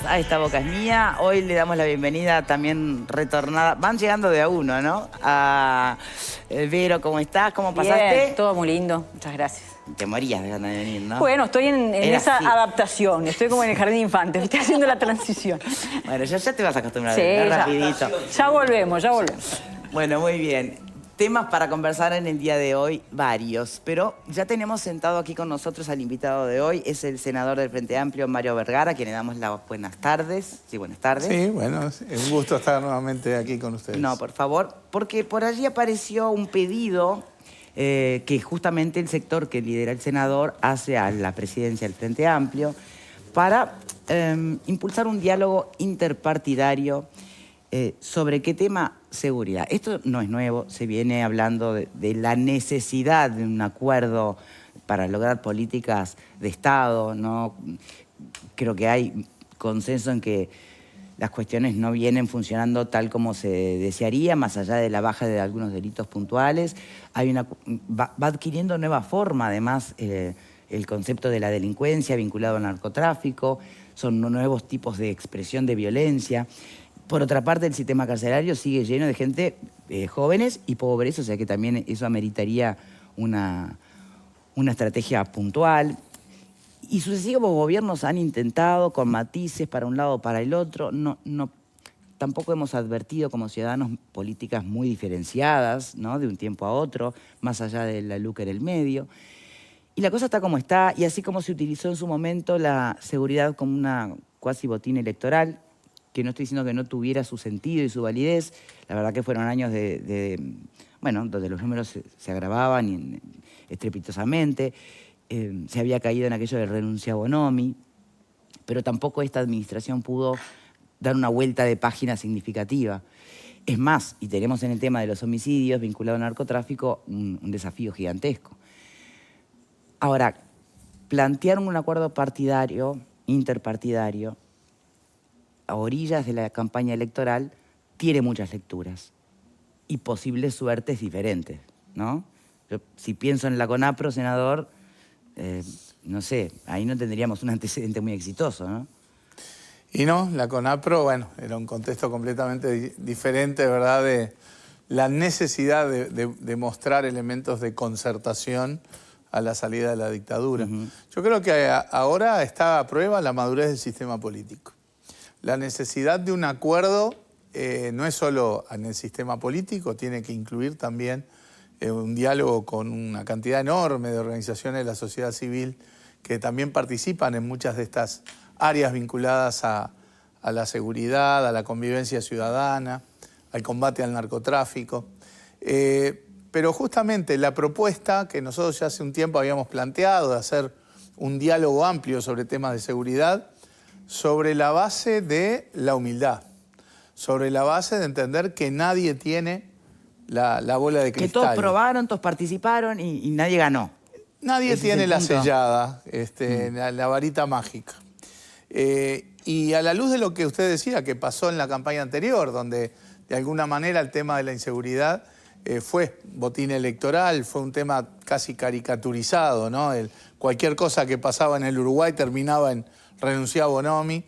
a Esta Boca es Mía. Hoy le damos la bienvenida también retornada. Van llegando de a uno, ¿no? A Vero, ¿cómo estás? ¿Cómo pasaste? Bien, todo muy lindo. Muchas gracias. Te morías de ganas de venir, ¿no? Bueno, estoy en esa así. adaptación. Estoy como en el jardín de infantes. Estoy haciendo la transición. Bueno, ya te vas a acostumbrar. Sí, rapidito. Ya volvemos, ya volvemos. Bueno, muy bien. Temas para conversar en el día de hoy, varios. Pero ya tenemos sentado aquí con nosotros al invitado de hoy. Es el senador del Frente Amplio, Mario Vergara, a quien le damos las buenas tardes. Sí, buenas tardes. Sí, bueno, es un gusto estar nuevamente aquí con ustedes. No, por favor, porque por allí apareció un pedido que justamente el sector que lidera el senador hace a la presidencia del Frente Amplio para impulsar un diálogo interpartidario sobre qué tema. Seguridad. Esto no es nuevo, se viene hablando de la necesidad de un acuerdo para lograr políticas de Estado, ¿no? Creo que hay consenso en que las cuestiones no vienen funcionando tal como se desearía, más allá de la baja de algunos delitos puntuales. Va adquiriendo nueva forma, además, el concepto de la delincuencia vinculado al narcotráfico, son nuevos tipos de expresión de violencia. Por otra parte, el sistema carcelario sigue lleno de gente jóvenes y pobres, o sea que también eso ameritaría una estrategia puntual. Y sucesivos gobiernos han intentado, con matices para un lado o para el otro. Tampoco hemos advertido como ciudadanos políticas muy diferenciadas, ¿no? De un tiempo a otro, más allá de la LUC en el medio. Y la cosa está como está, y así como se utilizó en su momento la seguridad como una cuasi botín electoral, que no estoy diciendo que no tuviera su sentido y su validez. La verdad que fueron años bueno, donde los números se agravaban estrepitosamente. Se había caído en aquello del renuncia a Bonomi, pero tampoco esta administración pudo dar una vuelta de página significativa. Es más, y tenemos en el tema de los homicidios vinculados al narcotráfico un desafío gigantesco. Ahora, plantear un acuerdo partidario, interpartidario, a orillas de la campaña electoral, tiene muchas lecturas y posibles suertes diferentes, ¿no? Yo, si pienso en la CONAPRO, senador, no sé, ahí no tendríamos un antecedente muy exitoso, ¿no? Y no, la CONAPRO, bueno, era un contexto completamente diferente, ¿verdad? De la necesidad de mostrar elementos de concertación a la salida de la dictadura. Yo creo que ahora está a prueba la madurez del sistema político. La necesidad de un acuerdo no es solo en el sistema político, tiene que incluir también un diálogo con una cantidad enorme de organizaciones de la sociedad civil que también participan en muchas de estas áreas vinculadas a la seguridad, a la convivencia ciudadana, al combate al narcotráfico. Pero justamente la propuesta que nosotros ya hace un tiempo habíamos planteado de hacer un diálogo amplio sobre temas de seguridad, sobre la base de la humildad, sobre la base de entender que nadie tiene la bola de cristal. Que todos probaron, todos participaron y nadie ganó. Nadie tiene la sellada, la varita mágica. Y a la luz de lo que usted decía, que pasó en la campaña anterior, donde de alguna manera el tema de la inseguridad fue botín electoral, fue un tema casi caricaturizado, ¿no? Cualquier cosa que pasaba en el Uruguay terminaba en renunciar a Bonomi,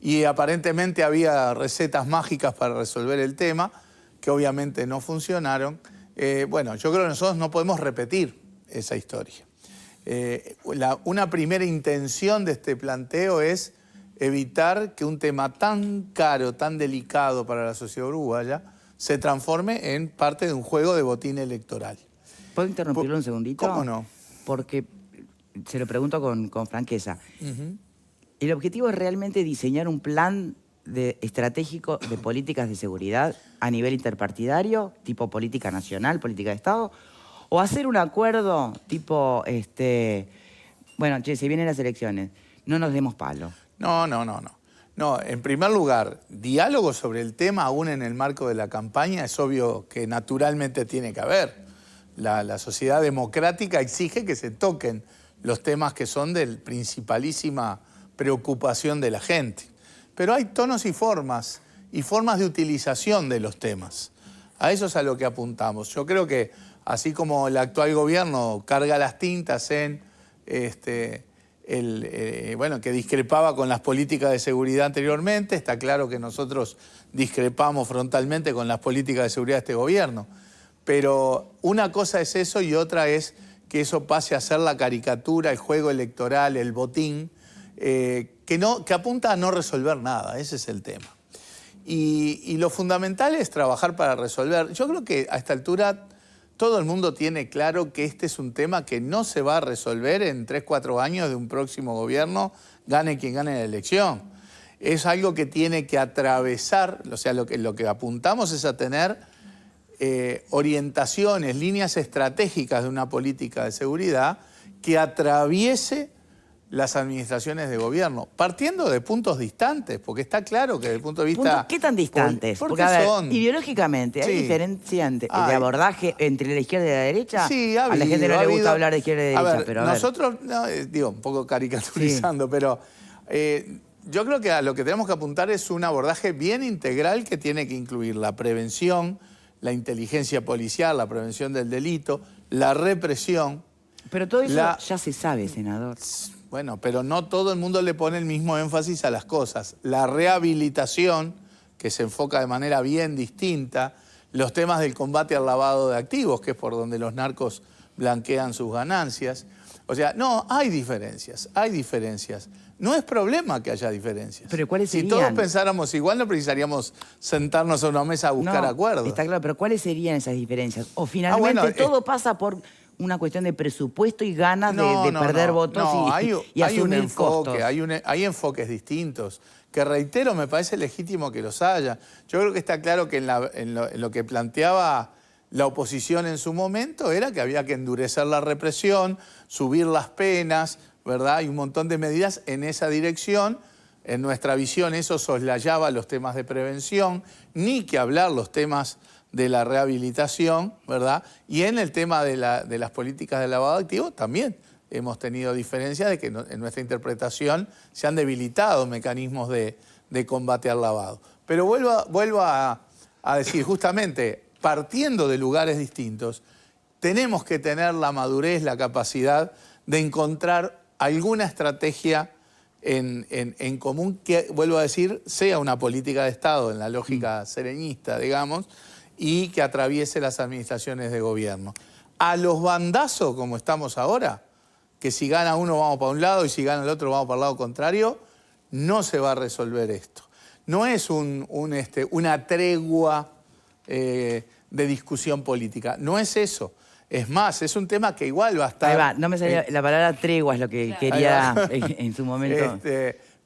y aparentemente había recetas mágicas para resolver el tema, que obviamente no funcionaron. Bueno, yo creo que nosotros no podemos repetir esa historia. Una primera intención de este planteo es evitar que un tema tan caro, tan delicado para la sociedad uruguaya, se transforme en parte de un juego de botín electoral. ¿Puedo interrumpirlo un segundito? ¿Cómo no? Porque se lo pregunto con franqueza. El objetivo es realmente diseñar un plan estratégico de políticas de seguridad a nivel interpartidario, tipo política nacional, política de Estado, o hacer un acuerdo tipo, bueno, che, se vienen las elecciones, no nos demos palo. No. No, en primer lugar, diálogo sobre el tema aún en el marco de la campaña es obvio que naturalmente tiene que haber. La sociedad democrática exige que se toquen los temas que son de principalísima preocupación de la gente. Pero hay tonos y formas de utilización de los temas. A eso es a lo que apuntamos. Yo creo que así como el actual gobierno carga las tintas en bueno, que discrepaba con las políticas de seguridad anteriormente. Está claro que nosotros discrepamos frontalmente con las políticas de seguridad de este gobierno. Pero una cosa es eso y otra es que eso pase a ser la caricatura, el juego electoral, el botín, que apunta a no resolver nada. Ese es el tema. Y lo fundamental es trabajar para resolver. Yo creo que a esta altura todo el mundo tiene claro que este es un tema que no se va a resolver en 3, 4 años de un próximo gobierno, gane quien gane la elección. Es algo que tiene que atravesar, o sea, lo que apuntamos es a tener orientaciones, líneas estratégicas de una política de seguridad que atraviese las administraciones de gobierno, partiendo de puntos distantes, porque está claro que desde el punto de vista... ¿Qué tan distantes? Porque a ver, son... ideológicamente, ¿hay diferencia de abordaje entre la izquierda y la derecha? Sí, a la gente no le gusta hablar de izquierda y derecha, pero a ver. Nosotros, no, digo, un poco caricaturizando, sí. Pero yo creo que a lo que tenemos que apuntar es un abordaje bien integral que tiene que incluir la prevención, la inteligencia policial, la prevención del delito, la represión. Pero todo eso ya se sabe, senador. Bueno, pero no todo el mundo le pone el mismo énfasis a las cosas. La rehabilitación, que se enfoca de manera bien distinta, los temas del combate al lavado de activos, que es por donde los narcos blanquean sus ganancias. O sea, no, hay diferencias, hay diferencias. No es problema que haya diferencias. ¿Pero cuáles serían? Si todos pensáramos igual, no precisaríamos sentarnos a una mesa a buscar acuerdos. Está claro, pero ¿cuáles serían esas diferencias? O finalmente todo pasa por una cuestión de presupuesto y ganas de perder votos y asumir costos. Hay enfoques distintos, que reitero, me parece legítimo que los haya. Yo creo que está claro que en lo que planteaba la oposición en su momento era que había que endurecer la represión, subir las penas, ¿verdad? Hay un montón de medidas en esa dirección. En nuestra visión eso soslayaba los temas de prevención, ni que hablar los temas de la rehabilitación, ¿verdad? Y en el tema de las políticas de lavado de activos también hemos tenido diferencias de que en nuestra interpretación se han debilitado mecanismos de combate al lavado. Pero vuelvo a decir, justamente, partiendo de lugares distintos, tenemos que tener la madurez, la capacidad de encontrar alguna estrategia en común que, vuelvo a decir, sea una política de Estado en la lógica sereñista, digamos, y que atraviese las administraciones de gobierno. A los bandazos, como estamos ahora, que si gana uno vamos para un lado y si gana el otro vamos para el lado contrario, no se va a resolver esto. No es una tregua de discusión política, no es eso. Es más, es un tema que igual va a estar... Ahí va, no me salía la palabra tregua, es lo que quería en su momento.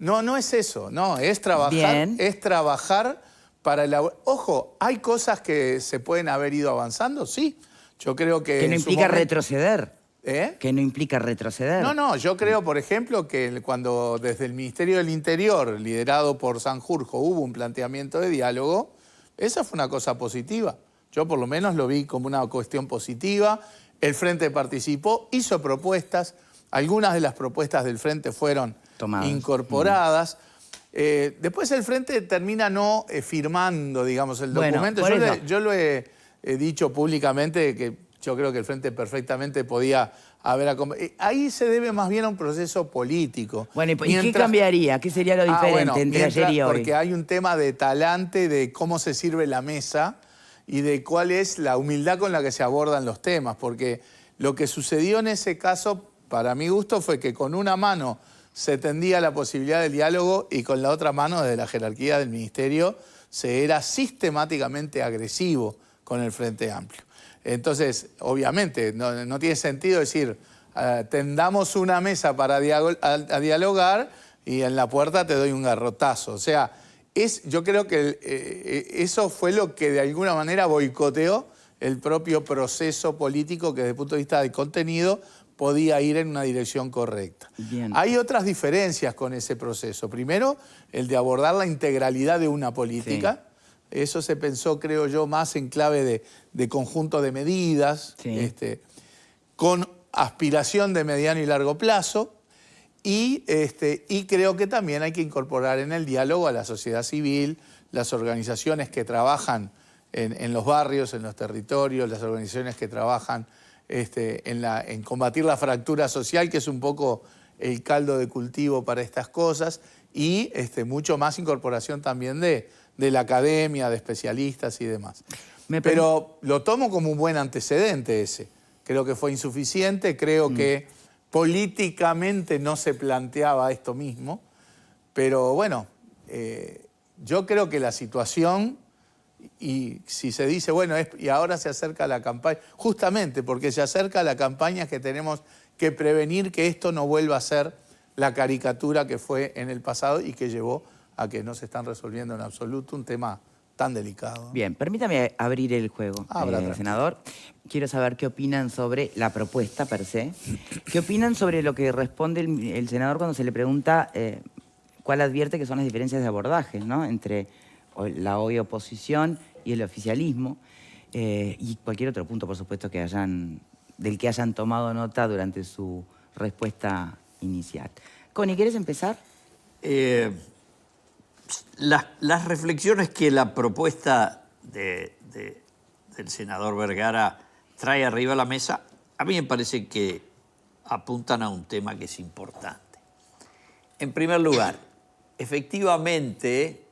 No es eso, no, es trabajar para elaborar... Ojo, ¿hay cosas que se pueden haber ido avanzando? Sí, yo creo que... Que no implica retroceder. ¿Eh? Que no implica retroceder. No, yo creo, por ejemplo, que cuando desde el Ministerio del Interior, liderado por Sanjurjo, hubo un planteamiento de diálogo, esa fue una cosa positiva. Yo por lo menos lo vi como una cuestión positiva. El Frente participó, hizo propuestas. Algunas de las propuestas del Frente fueron incorporadas. Después el Frente termina no firmando, digamos, el documento. Yo lo he dicho públicamente que yo creo que el Frente perfectamente podía haber... Ahí se debe más bien a un proceso político. Bueno, ¿y qué cambiaría? ¿Qué sería lo diferente entre ayer y hoy? Porque hay un tema de talante de cómo se sirve la mesa y de cuál es la humildad con la que se abordan los temas. Porque lo que sucedió en ese caso, para mi gusto, fue que con una mano se tendía la posibilidad del diálogo y con la otra mano, desde la jerarquía del Ministerio, se era sistemáticamente agresivo con el Frente Amplio. Entonces, obviamente, no tiene sentido decir, tendamos una mesa para dialogar y en la puerta te doy un garrotazo. O sea, yo creo que eso fue lo que de alguna manera boicoteó el propio proceso político que desde el punto de vista del contenido podía ir en una dirección correcta. Bien. Hay otras diferencias con ese proceso. Primero, el de abordar la integralidad de una política. Sí. Eso se pensó, creo yo, más en clave de conjunto de medidas, con aspiración de mediano y largo plazo. Y creo que también hay que incorporar en el diálogo a la sociedad civil, las organizaciones que trabajan en los barrios, en los territorios, las organizaciones que trabajan en combatir la fractura social, que es un poco el caldo de cultivo para estas cosas y mucho más incorporación también de la academia, de especialistas y demás. Pero lo tomo como un buen antecedente ese. Creo que fue insuficiente, creo que políticamente no se planteaba esto mismo, pero bueno, yo creo que la situación, y si se dice, bueno, y ahora se acerca la campaña, justamente porque se acerca la campaña que tenemos que prevenir que esto no vuelva a ser la caricatura que fue en el pasado y que llevó a que no se están resolviendo en absoluto un tema tan delicado. Bien, permítame abrir el juego, senador. Quiero saber qué opinan sobre la propuesta per se. ¿Qué opinan sobre lo que responde el senador cuando se le pregunta cuál advierte que son las diferencias de abordaje, ¿no?, entre la hoy oposición y el oficialismo, y cualquier otro punto, por supuesto, del que hayan tomado nota durante su respuesta inicial? Connie, ¿quieres empezar? Las reflexiones que la propuesta del senador Vergara trae arriba a la mesa, a mí me parece que apuntan a un tema que es importante. En primer lugar, efectivamente,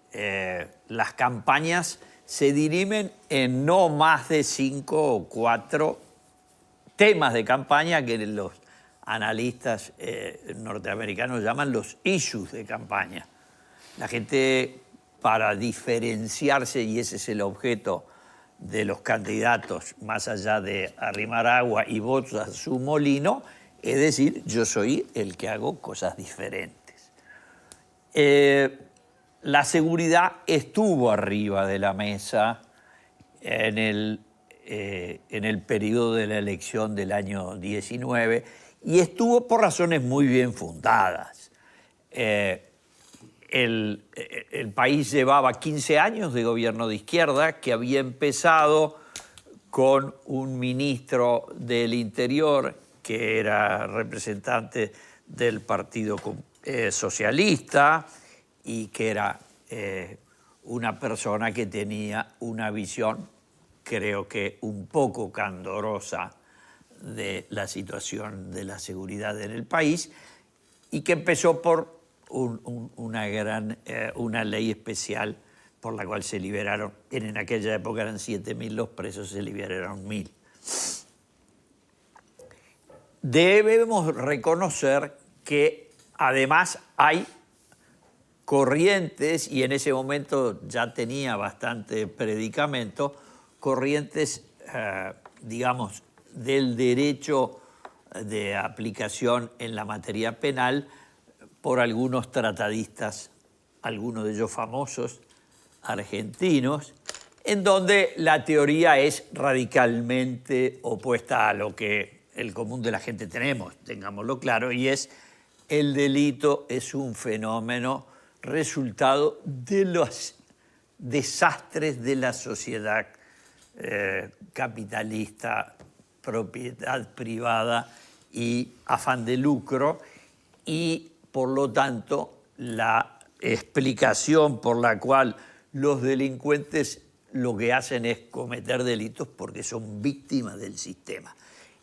las campañas se dirimen en no más de 5 o 4 temas de campaña que los analistas norteamericanos llaman los issues de campaña. La gente, para diferenciarse, y ese es el objeto de los candidatos, más allá de arrimar agua y votos a su molino, es decir, yo soy el que hago cosas diferentes. La seguridad estuvo arriba de la mesa en el periodo de la elección del año 19 y estuvo por razones muy bien fundadas. El país llevaba 15 años de gobierno de izquierda que había empezado con un ministro del Interior que era representante del Partido Socialista y que era una persona que tenía una visión, creo que un poco candorosa, de la situación de la seguridad en el país y que empezó por una ley especial por la cual se liberaron, en aquella época eran 7.000 los presos, se liberaron 1.000. Debemos reconocer que además hay corrientes, y en ese momento ya tenía bastante predicamento, corrientes, digamos, del derecho de aplicación en la materia penal por algunos tratadistas, algunos de ellos famosos, argentinos, en donde la teoría es radicalmente opuesta a lo que el común de la gente tenemos, tengámoslo claro, y es el delito es un fenómeno resultado de los desastres de la sociedad capitalista, propiedad privada y afán de lucro, y por lo tanto la explicación por la cual los delincuentes lo que hacen es cometer delitos porque son víctimas del sistema.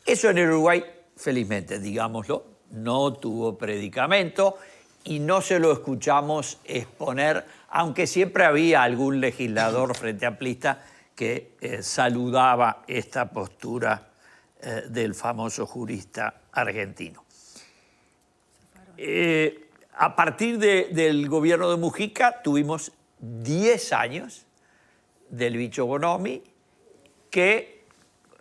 Eso en el Uruguay, felizmente, digámoslo, no tuvo predicamento y no se lo escuchamos exponer, aunque siempre había algún legislador frente amplista que saludaba esta postura del famoso jurista argentino. A partir del gobierno de Mujica tuvimos 10 años del bicho Bonomi que,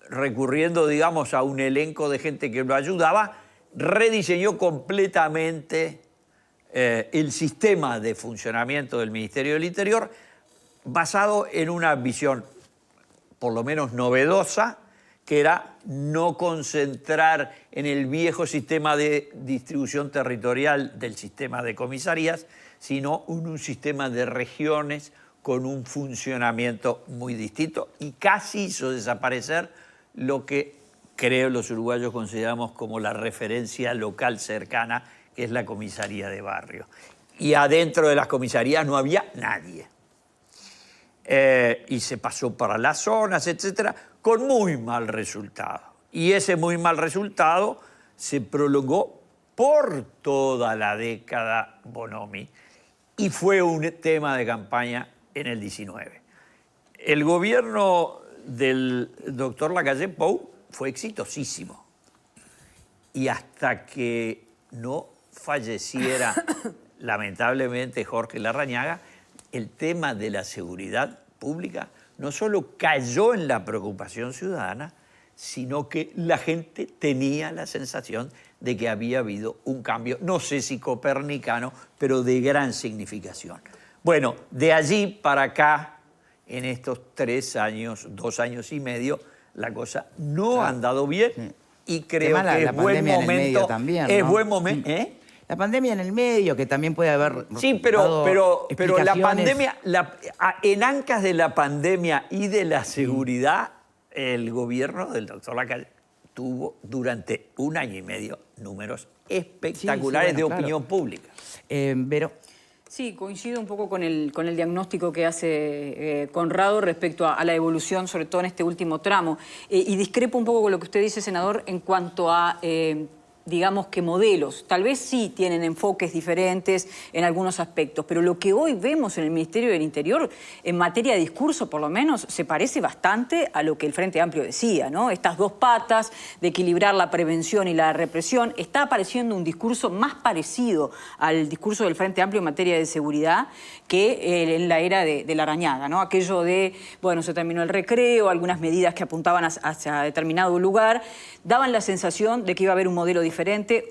recurriendo, digamos, a un elenco de gente que lo ayudaba, rediseñó completamente el sistema de funcionamiento del Ministerio del Interior basado en una visión, por lo menos novedosa, que era no concentrar en el viejo sistema de distribución territorial del sistema de comisarías, sino en un sistema de regiones con un funcionamiento muy distinto, y casi hizo desaparecer lo que creo los uruguayos consideramos como la referencia local cercana, que es la comisaría de barrio. Y adentro de las comisarías no había nadie. Y se pasó para las zonas, etcétera, con muy mal resultado. Y ese muy mal resultado se prolongó por toda la década Bonomi y fue un tema de campaña en el 19. El gobierno del doctor Lacalle Pou fue exitosísimo y hasta que no falleciera lamentablemente Jorge Larrañaga, el tema de la seguridad pública no solo cayó en la preocupación ciudadana, sino que la gente tenía la sensación de que había habido un cambio, no sé si copernicano, pero de gran significación. Bueno, de allí para acá, en estos 3 años, 2 años y medio, la cosa no ha andado bien y creo que es buen momento. También, ¿no? Es buen momento. ¿Eh? La pandemia en el medio, que también puede haber... Sí, pero la explicaciones. pandemia, en ancas de la pandemia y de la seguridad, el gobierno del doctor Lacalle tuvo durante 1 año y medio números espectaculares de opinión pública. Vero. Sí, coincido un poco con el diagnóstico que hace Conrado respecto a la evolución, sobre todo en este último tramo. Y discrepo un poco con lo que usted dice, senador, en cuanto a... digamos que modelos, tal vez sí tienen enfoques diferentes en algunos aspectos, pero lo que hoy vemos en el Ministerio del Interior, en materia de discurso por lo menos, se parece bastante a lo que el Frente Amplio decía, ¿no? Estas 2 patas de equilibrar la prevención y la represión, está apareciendo un discurso más parecido al discurso del Frente Amplio en materia de seguridad que en la era de Larrañaga, ¿no? Aquello de, bueno, se terminó el recreo, algunas medidas que apuntaban hacia determinado lugar, daban la sensación de que iba a haber un modelo diferente.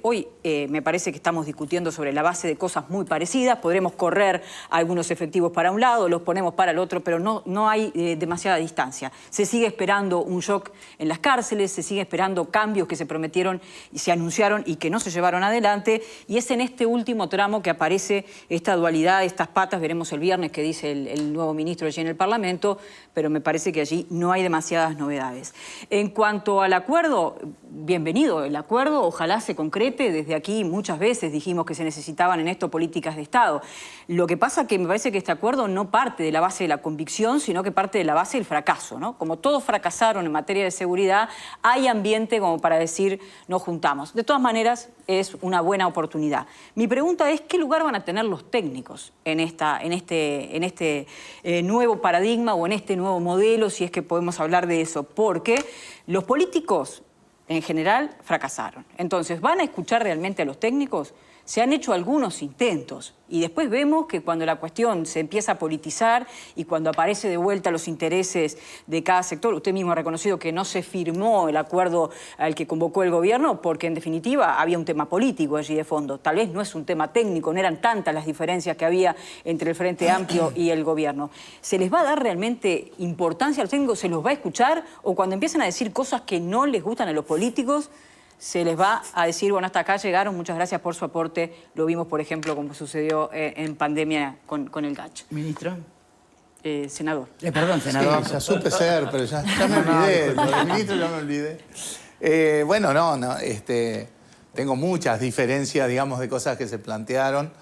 Hoy me parece que estamos discutiendo sobre la base de cosas muy parecidas. Podremos correr algunos efectivos para un lado, los ponemos para el otro, pero no hay demasiada distancia. Se sigue esperando un shock en las cárceles, se sigue esperando cambios que se prometieron y se anunciaron y que no se llevaron adelante. Y es en este último tramo que aparece esta dualidad, estas patas. Veremos el viernes qué dice el nuevo ministro allí en el Parlamento, pero me parece que allí no hay demasiadas novedades. En cuanto al acuerdo, bienvenido el acuerdo, ojalá se concrete. Desde aquí muchas veces dijimos que se necesitaban en esto políticas de Estado. Lo que pasa es que me parece que este acuerdo no parte de la base de la convicción, sino que parte de la base del fracaso, ¿no? Como todos fracasaron en materia de seguridad, hay ambiente como para decir nos juntamos. De todas maneras, es una buena oportunidad. Mi pregunta es, ¿qué lugar van a tener los técnicos en este nuevo paradigma o en este nuevo modelo, si es que podemos hablar de eso? Porque los políticos en general fracasaron. Entonces, ¿van a escuchar realmente a los técnicos? Se han hecho algunos intentos y después vemos que cuando la cuestión se empieza a politizar y cuando aparece de vuelta los intereses de cada sector, usted mismo ha reconocido que no se firmó el acuerdo al que convocó el gobierno porque en definitiva había un tema político allí de fondo. Tal vez no es un tema técnico, no eran tantas las diferencias que había entre el Frente Amplio y el gobierno. ¿Se les va a dar realmente importancia a los técnicos? ¿Se los va a escuchar? ¿O cuando empiezan a decir cosas que no les gustan a los políticos, se les va a decir, bueno, hasta acá llegaron, muchas gracias por su aporte? Lo vimos, por ejemplo, como sucedió en pandemia con el GACH. Ministro. Senador. Perdón, senador. Sí, ya supe ser, pero ya me olvidé. Lo del ministro ya me olvidé. Bueno, tengo muchas diferencias, digamos, de cosas que se plantearon.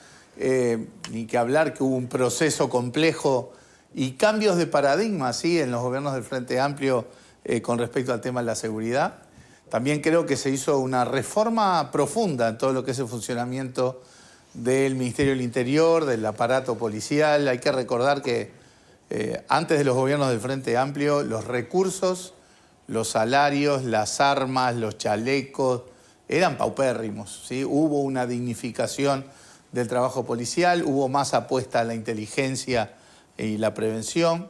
Ni que hablar que hubo un proceso complejo y cambios de paradigma, ¿sí?, en los gobiernos del Frente Amplio con respecto al tema de la seguridad. También creo que se hizo una reforma profunda en todo lo que es el funcionamiento del Ministerio del Interior, del aparato policial. Hay que recordar que antes de los gobiernos del Frente Amplio, los recursos, los salarios, las armas, los chalecos, eran paupérrimos, ¿sí? Hubo una dignificación del trabajo policial, hubo más apuesta a la inteligencia y la prevención.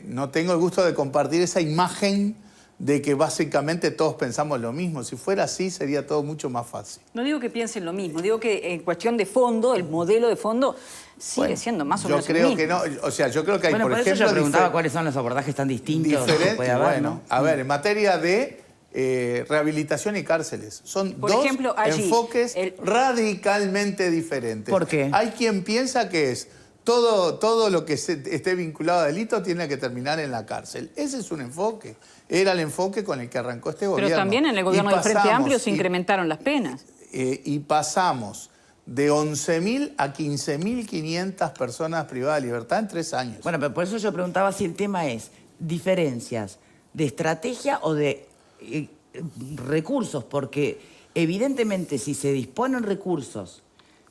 No tengo el gusto de compartir esa imagen de que básicamente todos pensamos lo mismo. Si fuera así, sería todo mucho más fácil. No digo que piensen lo mismo, digo que en cuestión de fondo, el modelo de fondo sigue siendo más o menos el mismo. Yo creo que no, o sea, yo creo que hay, por ejemplo... Yo preguntaba cuáles son los abordajes tan distintos que puede haber, bueno, ¿no? A ver, en materia de rehabilitación y cárceles, son por dos ejemplo, allí, enfoques radicalmente diferentes. ¿Por qué? Hay quien piensa que es todo lo que esté vinculado a delito tiene que terminar en la cárcel. Ese es un enfoque. Era el enfoque con el que arrancó este gobierno. Pero también en el gobierno del Frente Amplio se incrementaron las penas. Y pasamos de 11.000 a 15.500 personas privadas de libertad en 3 años. Bueno, pero por eso yo preguntaba si el tema es diferencias de estrategia o de recursos, porque Evidentemente, si se disponen recursos,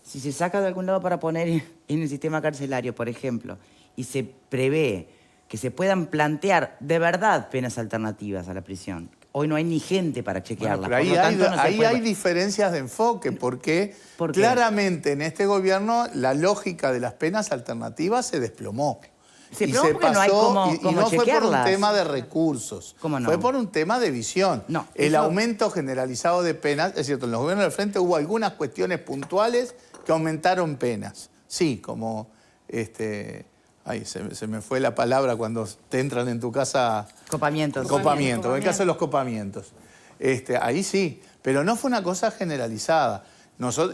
si se saca de algún lado para poner en el sistema carcelario, por ejemplo, y se prevé que se puedan plantear de verdad penas alternativas a la prisión. Hoy no hay ni gente para chequearlas. Bueno, pero ahí puede... hay diferencias de enfoque, porque ¿Por qué? claramente en este gobierno la lógica de las penas alternativas se desplomó. Se y desplomó se porque no hay cómo y no fue por un chequearlas. tema de recursos, ¿Cómo no? fue por un tema de visión. No, el eso... aumento generalizado de penas, es cierto, en los gobiernos del frente hubo algunas cuestiones puntuales que aumentaron penas. Sí, como... Ay, se me fue la palabra cuando te entran en tu casa... Copamientos. Copamiento, en el caso de los copamientos. Ahí sí, pero no fue una cosa generalizada.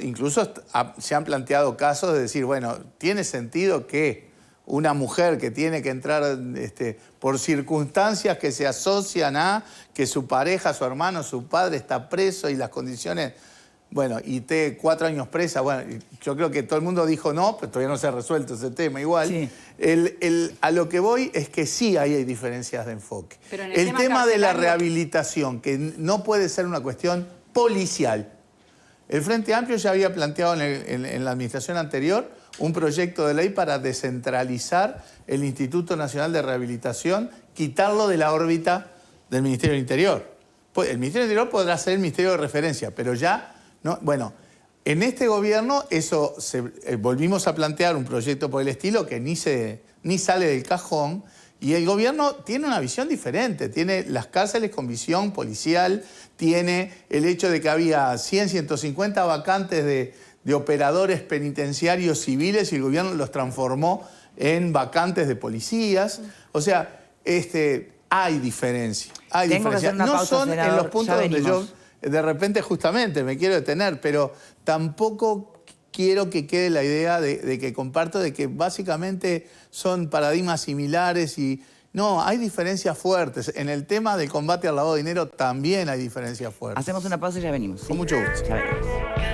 Incluso se han planteado casos de decir, bueno, ¿tiene sentido que una mujer que tiene que entrar por circunstancias que se asocian a que su pareja, su hermano, su padre está preso y las condiciones... Bueno, y 4 años presa, bueno, yo creo que todo el mundo dijo no, pero todavía no se ha resuelto ese tema igual. Sí. A lo que voy es que sí hay diferencias de enfoque. Pero en el tema de la carcelario... rehabilitación, que no puede ser una cuestión policial. El Frente Amplio ya había planteado en la administración anterior un proyecto de ley para descentralizar el Instituto Nacional de Rehabilitación, quitarlo de la órbita del Ministerio del Interior. Pues el Ministerio del Interior podrá ser el ministerio de referencia, pero ya... No, bueno, en este gobierno volvimos a plantear un proyecto por el estilo que ni sale del cajón, y el gobierno tiene una visión diferente, tiene las cárceles con visión policial, tiene el hecho de que había 150 vacantes de operadores penitenciarios civiles y el gobierno los transformó en vacantes de policías. O sea, hay diferencia. Hay diferencia. No pausa, son senador, en los puntos donde yo... De repente, justamente, me quiero detener, pero tampoco quiero que quede la idea de que comparto, de que básicamente son paradigmas similares y... No, hay diferencias fuertes. En el tema del combate al lavado de dinero también hay diferencias fuertes. Hacemos una pausa y ya venimos. ¿Sí? Con mucho gusto. Ya venimos.